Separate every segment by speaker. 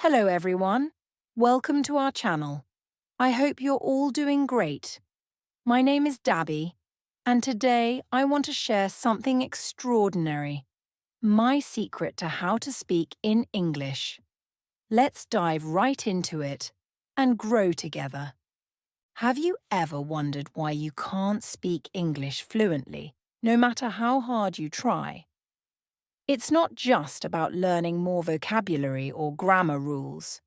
Speaker 1: Hello everyone, welcome to our channel. I hope you're all doing great. My name is Dabby, and today I want to share something extraordinary, my secret to how to speak in English. Let's dive right into it and grow together. Have you ever wondered why you can't speak English fluently, no matter how hard you try? It's not just about learning more vocabulary or grammar rules.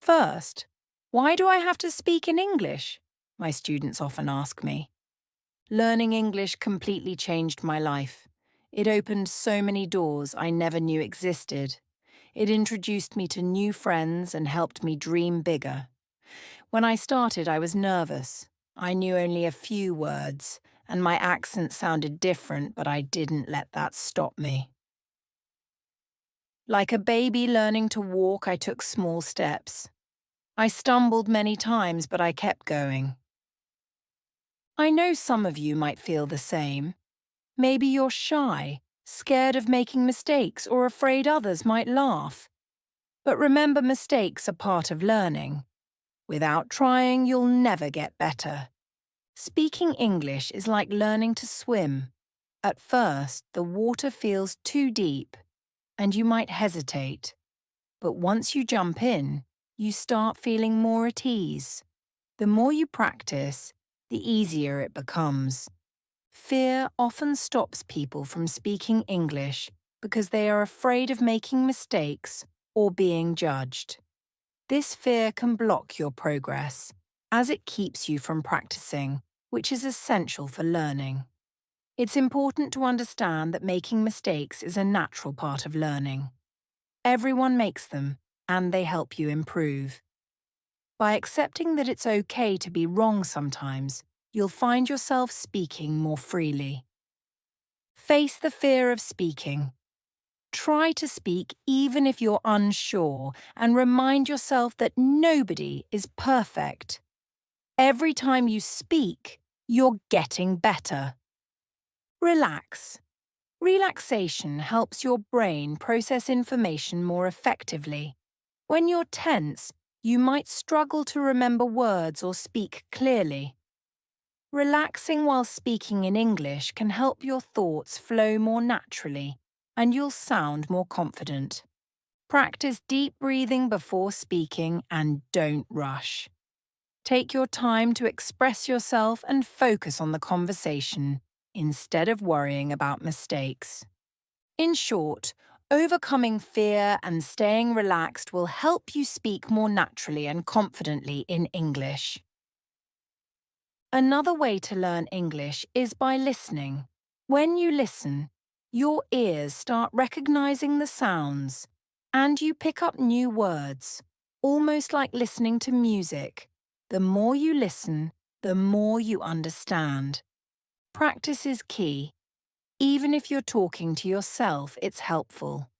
Speaker 1: First, why do I have to speak in English? My students often ask me. Learning English completely changed my life. It opened so many doors I never knew existed. It introduced me to new friends and helped me dream bigger. When I started, I was nervous. I knew only a few words, and my accent sounded different, but I didn't let that stop me. Like a baby learning to walk, I took small steps. I stumbled many times, but I kept going. I know some of you might feel the same. Maybe you're shy, scared of making mistakes, or afraid others might laugh. But remember, mistakes are part of learning. Without trying, you'll never get better. Speaking English is like learning to swim. At first, the water feels too deep, and you might hesitate. But once you jump in, you start feeling more at ease. The more you practice, the easier it becomes. Fear often stops people from speaking English because they are afraid of making mistakes or being judged. This fear can block your progress, as it keeps you from practicing, which is essential for learning. It's important to understand that making mistakes is a natural part of learning. Everyone makes them, and they help you improve. By accepting that it's okay to be wrong sometimes, you'll find yourself speaking more freely. Face the fear of speaking. Try to speak even if you're unsure, and remind yourself that nobody is perfect. Every time you speak, you're getting better. Relax. Relaxation helps your brain process information more effectively. When you're tense, you might struggle to remember words or speak clearly. Relaxing while speaking in English can help your thoughts flow more naturally, and you'll sound more confident. Practice deep breathing before speaking and don't rush. Take your time to express yourself and focus on the conversation, instead of worrying about mistakes. In short, overcoming fear and staying relaxed will help you speak more naturally and confidently in English. Another way to learn English is by listening. When you listen, your ears start recognizing the sounds, and you pick up new words, almost like listening to music. The more you listen, the more you understand. Practice is key. Even if you're talking to yourself, it's helpful.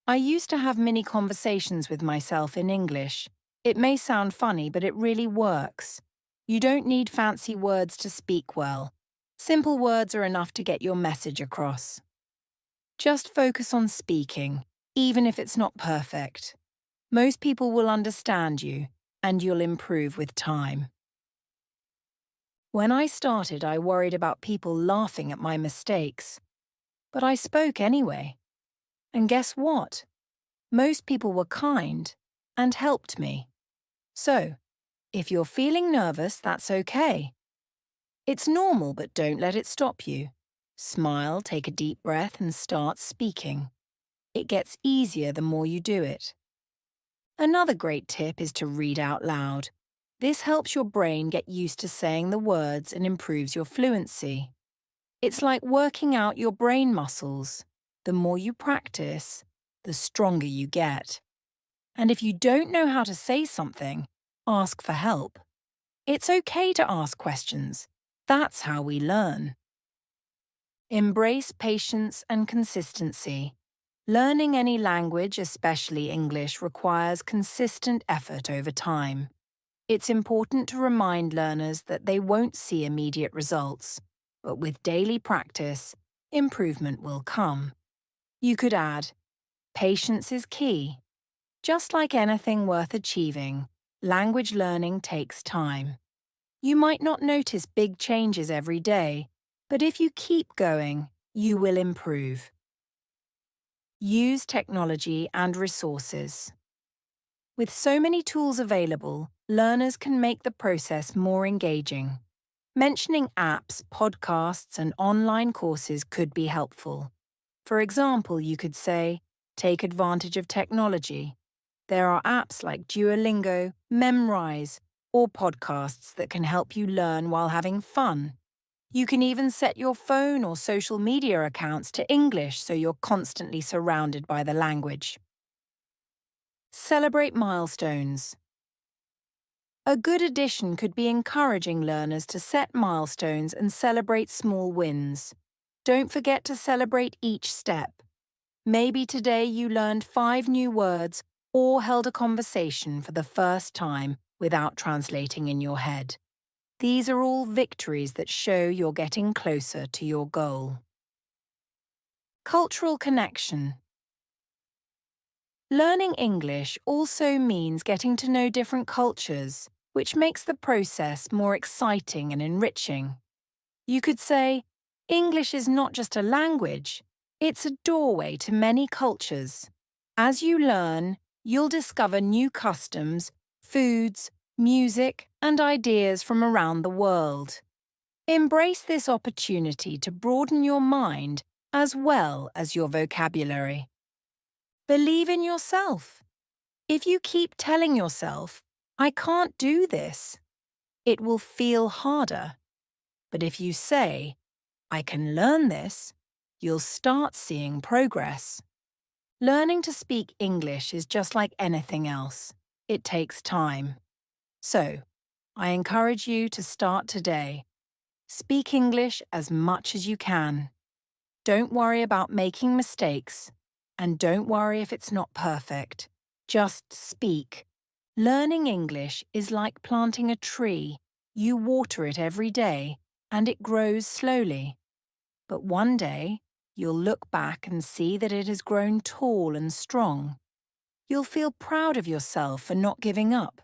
Speaker 1: I used to have mini conversations with myself in English. It may sound funny, but it really works. You don't need fancy words to speak well. Simple words are enough to get your message across. Just focus on speaking, even if it's not perfect. Most people will understand you, and you'll improve with time. When I started, I worried about people laughing at my mistakes. But I spoke anyway. And guess what? Most people were kind and helped me. So, if you're feeling nervous, that's okay. It's normal, but don't let it stop you. Smile, take a deep breath, and start speaking. It gets easier the more you do it. Another great tip is to read out loud. This helps your brain get used to saying the words and improves your fluency. It's like working out your brain muscles. The more you practice, the stronger you get. And if you don't know how to say something, ask for help. It's okay to ask questions. That's how we learn. Embrace patience and consistency. Learning any language, especially English, requires consistent effort over time. It's important to remind learners that they won't see immediate results, but with daily practice, improvement will come. You could add, patience is key. Just like anything worth achieving, language learning takes time. You might not notice big changes every day, but if you keep going, you will improve. Use technology and resources. With so many tools available, learners can make the process more engaging. Mentioning apps, podcasts, and online courses could be helpful. For example, you could say, take advantage of technology. There are apps like Duolingo, Memrise, or podcasts that can help you learn while having fun. You can even set your phone or social media accounts to English so you're constantly surrounded by the language. Celebrate milestones. A good addition could be encouraging learners to set milestones and celebrate small wins. Don't forget to celebrate each step. Maybe today you learned 5 new words or held a conversation for the first time without translating in your head. These are all victories that show you're getting closer to your goal. Cultural connection. Learning English also means getting to know different cultures, which makes the process more exciting and enriching. You could say, English is not just a language, it's a doorway to many cultures. As you learn, you'll discover new customs, foods, music, and ideas from around the world. Embrace this opportunity to broaden your mind as well as your vocabulary. Believe in yourself. If you keep telling yourself, I can't do this, it will feel harder. But if you say, I can learn this, you'll start seeing progress. Learning to speak English is just like anything else. It takes time. So, I encourage you to start today. Speak English as much as you can. Don't worry about making mistakes, and don't worry if it's not perfect. Just speak. Learning English is like planting a tree. You water it every day, and it grows slowly. But one day, you'll look back and see that it has grown tall and strong. You'll feel proud of yourself for not giving up.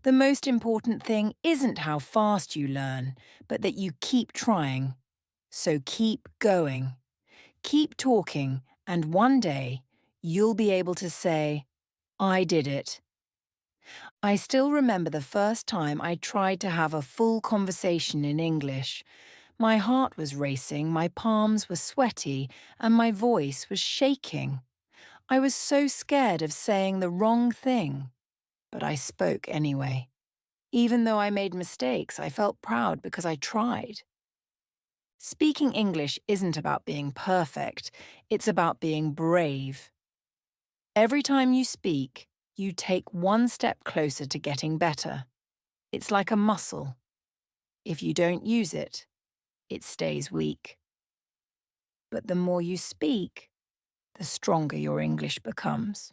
Speaker 1: The most important thing isn't how fast you learn, but that you keep trying. So keep going. Keep talking, and one day, you'll be able to say, I did it. I still remember the first time I tried to have a full conversation in English. My heart was racing, my palms were sweaty, and my voice was shaking. I was so scared of saying the wrong thing, but I spoke anyway. Even though I made mistakes, I felt proud because I tried. Speaking English isn't about being perfect, it's about being brave. Every time you speak, you take one step closer to getting better. It's like a muscle. If you don't use it, it stays weak. But the more you speak, the stronger your English becomes.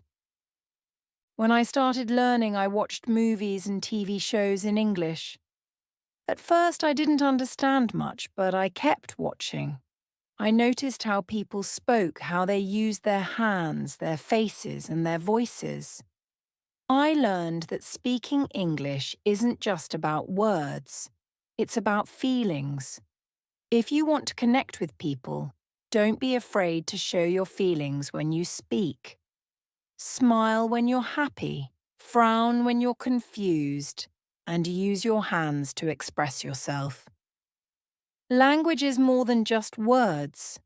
Speaker 1: When I started learning, I watched movies and TV shows in English. At first, I didn't understand much, but I kept watching. I noticed how people spoke, how they used their hands, their faces, and their voices. I learned that speaking English isn't just about words. It's about feelings. If you want to connect with people, don't be afraid to show your feelings when you speak. Smile when you're happy, frown when you're confused, and use your hands to express yourself. Language is more than just words.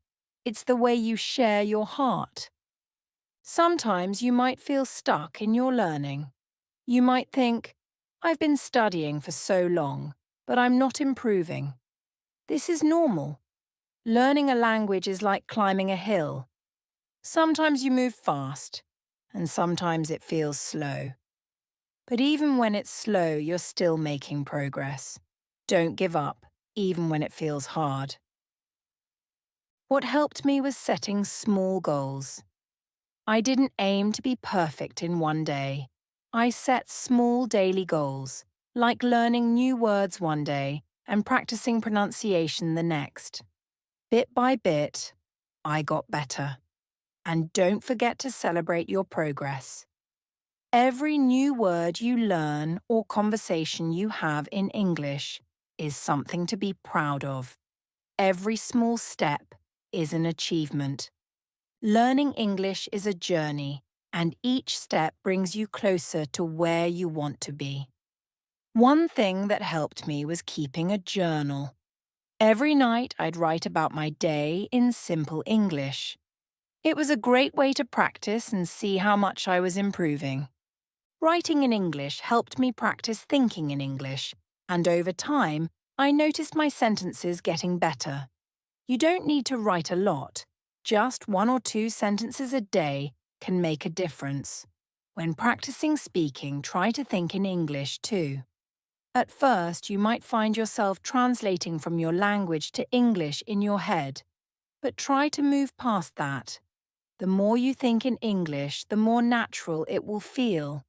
Speaker 1: It's the way you share your heart. Sometimes you might feel stuck in your learning. You might think, I've been studying for so long, but I'm not improving. This is normal. Learning a language is like climbing a hill. Sometimes you move fast, and sometimes it feels slow. But even when it's slow, you're still making progress. Don't give up, even when it feels hard. What helped me was setting small goals. I didn't aim to be perfect in one day. I set small daily goals, like learning new words one day and practicing pronunciation the next. Bit by bit, I got better. And don't forget to celebrate your progress. Every new word you learn or conversation you have in English is something to be proud of. Every small step is an achievement. Learning English is a journey, and each step brings you closer to where you want to be. One thing that helped me was keeping a journal. Every night I'd write about my day in simple English. It was a great way to practice and see how much I was improving. Writing in English helped me practice thinking in English, and over time, I noticed my sentences getting better. You don't need to write a lot. Just 1 or 2 sentences a day can make a difference. When practicing speaking, try to think in English too. At first, you might find yourself translating from your language to English in your head, but try to move past that. The more you think in English, the more natural it will feel,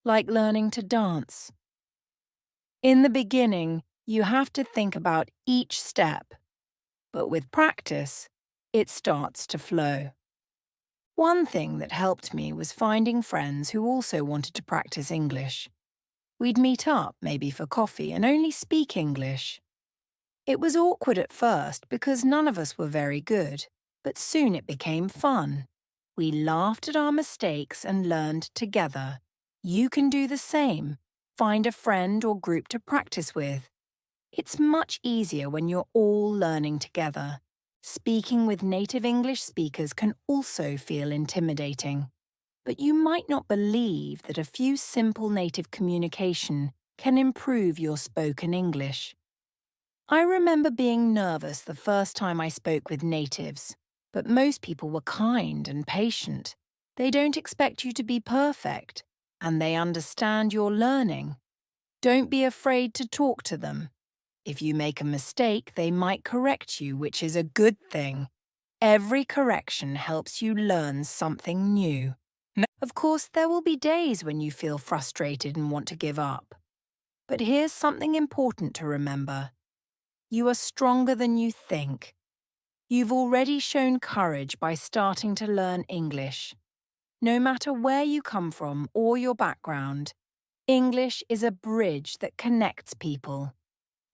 Speaker 1: like learning to dance. In the beginning, you have to think about each step, but with practice, it starts to flow. One thing that helped me was finding friends who also wanted to practice English. We'd meet up, maybe for coffee, and only speak English. It was awkward at first because none of us were very good, but soon it became fun. We laughed at our mistakes and learned together. You can do the same. Find a friend or group to practice with. It's much easier when you're all learning together. Speaking with native English speakers can also feel intimidating. But you might not believe that a few simple native communication can improve your spoken English. I remember being nervous the first time I spoke with natives, but most people were kind and patient. They don't expect you to be perfect, and they understand you're learning. Don't be afraid to talk to them. If you make a mistake, they might correct you, which is a good thing. Every correction helps you learn something new. Of course, there will be days when you feel frustrated and want to give up. But here's something important to remember. You are stronger than you think. You've already shown courage by starting to learn English. No matter where you come from or your background, English is a bridge that connects people.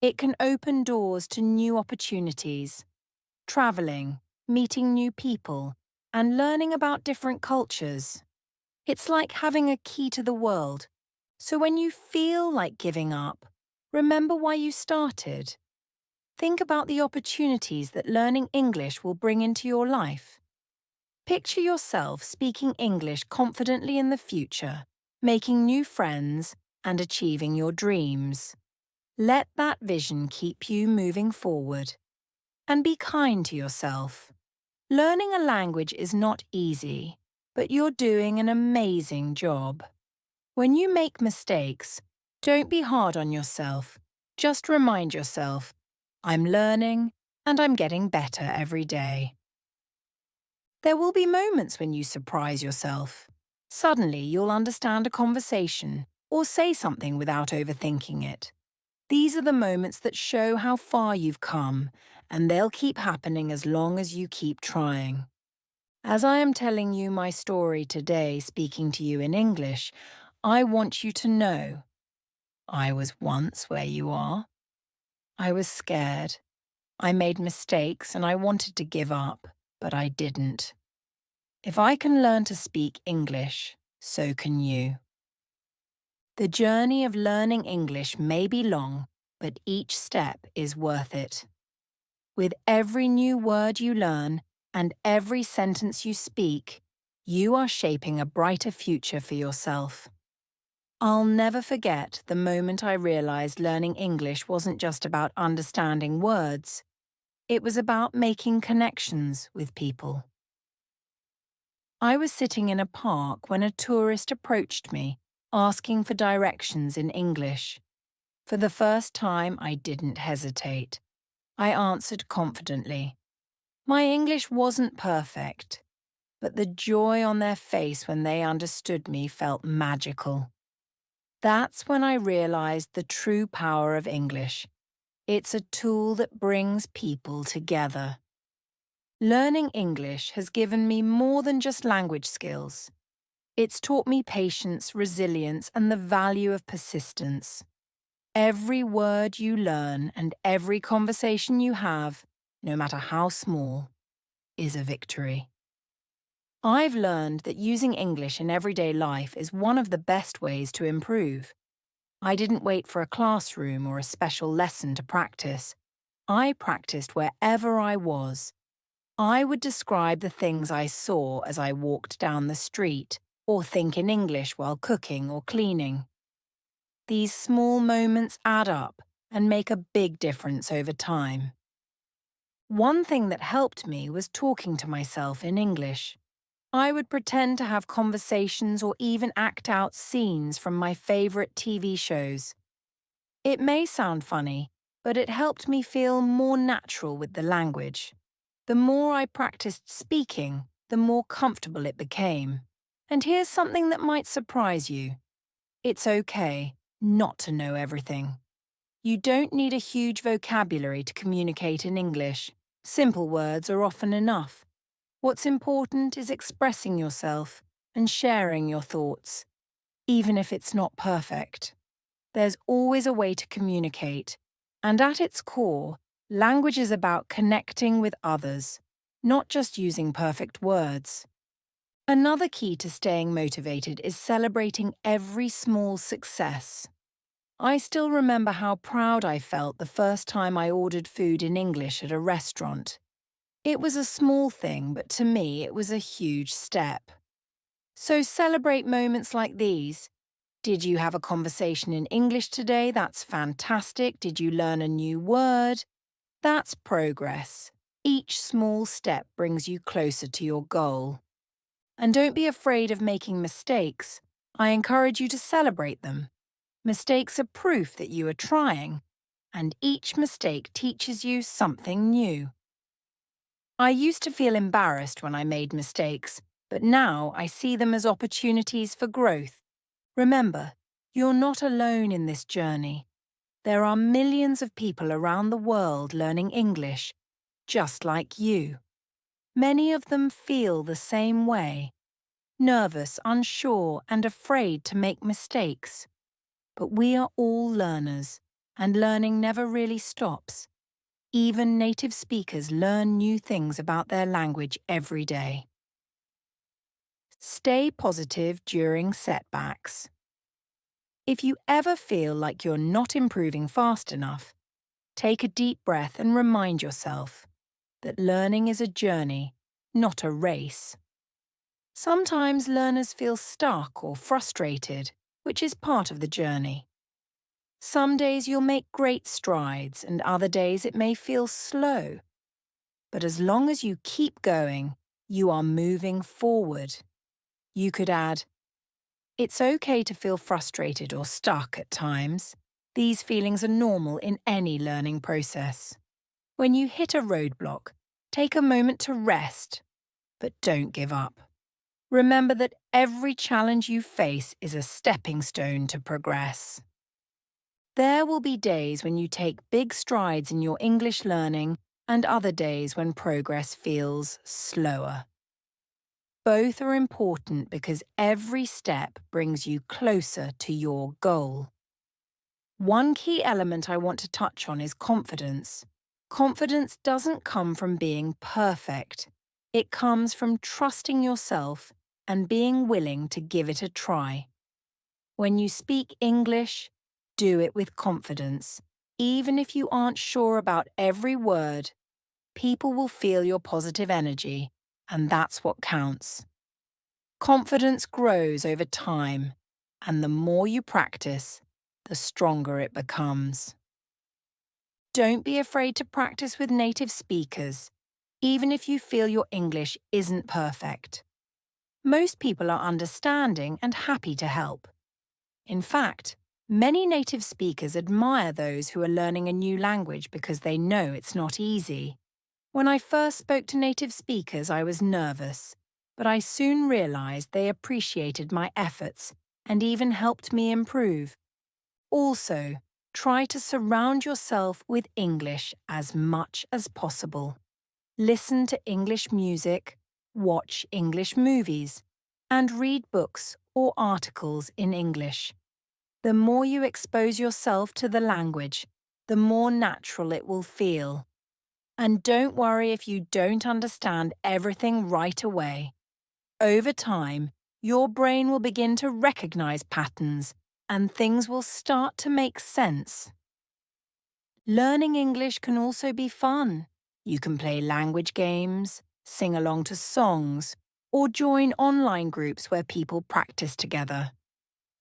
Speaker 1: It can open doors to new opportunities. Traveling, meeting new people, and learning about different cultures. It's like having a key to the world. So when you feel like giving up, remember why you started. Think about the opportunities that learning English will bring into your life. Picture yourself speaking English confidently in the future, making new friends, and achieving your dreams. Let that vision keep you moving forward. And be kind to yourself. Learning a language is not easy, but you're doing an amazing job. When you make mistakes, don't be hard on yourself. Just remind yourself, I'm learning and I'm getting better every day. There will be moments when you surprise yourself. Suddenly, you'll understand a conversation or say something without overthinking it. These are the moments that show how far you've come, and they'll keep happening as long as you keep trying. As I am telling you my story today, speaking to you in English, I want you to know I was once where you are. I was scared. I made mistakes and I wanted to give up, but I didn't. If I can learn to speak English, so can you. The journey of learning English may be long, but each step is worth it. With every new word you learn and every sentence you speak, you are shaping a brighter future for yourself. I'll never forget the moment I realized learning English wasn't just about understanding words. It was about making connections with people. I was sitting in a park when a tourist approached me, asking for directions in English. For the first time, I didn't hesitate. I answered confidently. My English wasn't perfect, but the joy on their face when they understood me felt magical. That's when I realized the true power of English. It's a tool that brings people together. Learning English has given me more than just language skills. It's taught me patience, resilience, and the value of persistence. Every word you learn and every conversation you have, no matter how small, is a victory. I've learned that using English in everyday life is one of the best ways to improve. I didn't wait for a classroom or a special lesson to practice. I practiced wherever I was. I would describe the things I saw as I walked down the street, or think in English while cooking or cleaning. These small moments add up and make a big difference over time. One thing that helped me was talking to myself in English. I would pretend to have conversations or even act out scenes from my favourite TV shows. It may sound funny, but it helped me feel more natural with the language. The more I practiced speaking, the more comfortable it became. And here's something that might surprise you. It's okay not to know everything. You don't need a huge vocabulary to communicate in English. Simple words are often enough. What's important is expressing yourself and sharing your thoughts, even if it's not perfect. There's always a way to communicate, and at its core, language is about connecting with others, not just using perfect words. Another key to staying motivated is celebrating every small success. I still remember how proud I felt the first time I ordered food in English at a restaurant. It was a small thing, but to me it was a huge step. So celebrate moments like these. Did you have a conversation in English today? That's fantastic. Did you learn a new word? That's progress. Each small step brings you closer to your goal. And don't be afraid of making mistakes. I encourage you to celebrate them. Mistakes are proof that you are trying, and each mistake teaches you something new. I used to feel embarrassed when I made mistakes, but now I see them as opportunities for growth. Remember, you're not alone in this journey. There are millions of people around the world learning English, just like you. Many of them feel the same way, nervous, unsure, and afraid to make mistakes. But we are all learners, and learning never really stops. Even native speakers learn new things about their language every day. Stay positive during setbacks. If you ever feel like you're not improving fast enough, take a deep breath and remind yourself that learning is a journey, not a race. Sometimes learners feel stuck or frustrated, which is part of the journey. Some days you'll make great strides and other days it may feel slow. But as long as you keep going, you are moving forward. You could add, it's okay to feel frustrated or stuck at times. These feelings are normal in any learning process. When you hit a roadblock, take a moment to rest, but don't give up. Remember that every challenge you face is a stepping stone to progress. There will be days when you take big strides in your English learning and other days when progress feels slower. Both are important because every step brings you closer to your goal. One key element I want to touch on is confidence. Confidence doesn't come from being perfect. It comes from trusting yourself and being willing to give it a try. When you speak English, do it with confidence. Even if you aren't sure about every word, people will feel your positive energy, and that's what counts. Confidence grows over time, and the more you practice, the stronger it becomes. Don't be afraid to practice with native speakers, even if you feel your English isn't perfect. Most people are understanding and happy to help. In fact, many native speakers admire those who are learning a new language because they know it's not easy. When I first spoke to native speakers, I was nervous, but I soon realized they appreciated my efforts and even helped me improve. Also, try to surround yourself with English as much as possible. Listen to English music, watch English movies, And read books or articles in English. The more you expose yourself to the language, the more natural it will feel. And don't worry if you don't understand everything right away. Over time, your brain will begin to recognize patterns and things will start to make sense. Learning English can also be fun. You can play language games, sing along to songs, or join online groups where people practice together.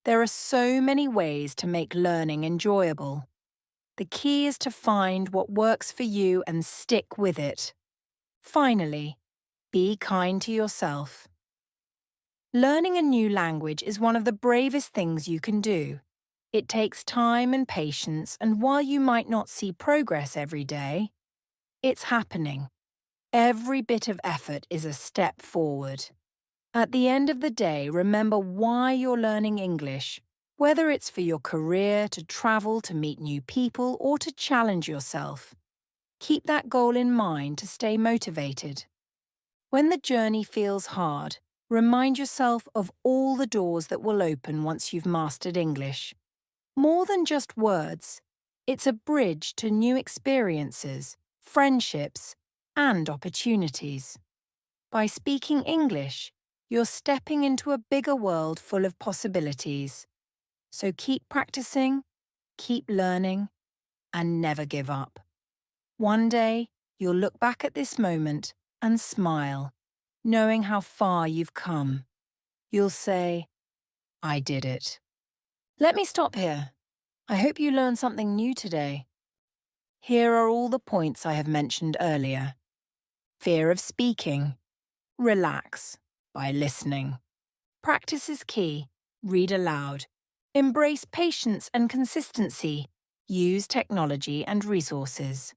Speaker 1: There are so many ways to make learning enjoyable. The key is to find what works for you and stick with it. Finally, be kind to yourself. Learning a new language is one of the bravest things you can do. It takes time and patience, and while you might not see progress every day, it's happening. Every bit of effort is a step forward. At the end of the day, remember why you're learning English, whether it's for your career, to travel, to meet new people, or to challenge yourself. Keep that goal in mind to stay motivated. When the journey feels hard, remind yourself of all the doors that will open once you've mastered English. More than just words, it's a bridge to new experiences, friendships, and opportunities. By speaking English, you're stepping into a bigger world full of possibilities. So keep practicing, keep learning, and never give up. One day, you'll look back at this moment and smile, knowing how far you've come. You'll say, I did it. Let me stop here. I hope you learned something new today. Here are all the points I have mentioned earlier. Fear of speaking. Relax by listening. Practice is key. Read aloud. Embrace patience and consistency. Use technology and resources.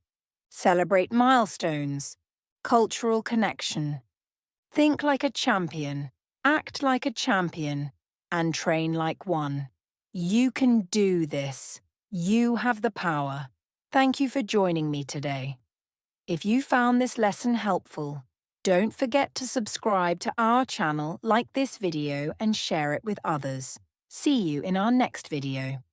Speaker 1: Celebrate milestones. Cultural connection. Think like a champion. Act like a champion. And train like one. You can do this. You have the power. Thank you for joining me today. If you found this lesson helpful, don't forget to subscribe to our channel, like this video, and share it with others. See you in our next video.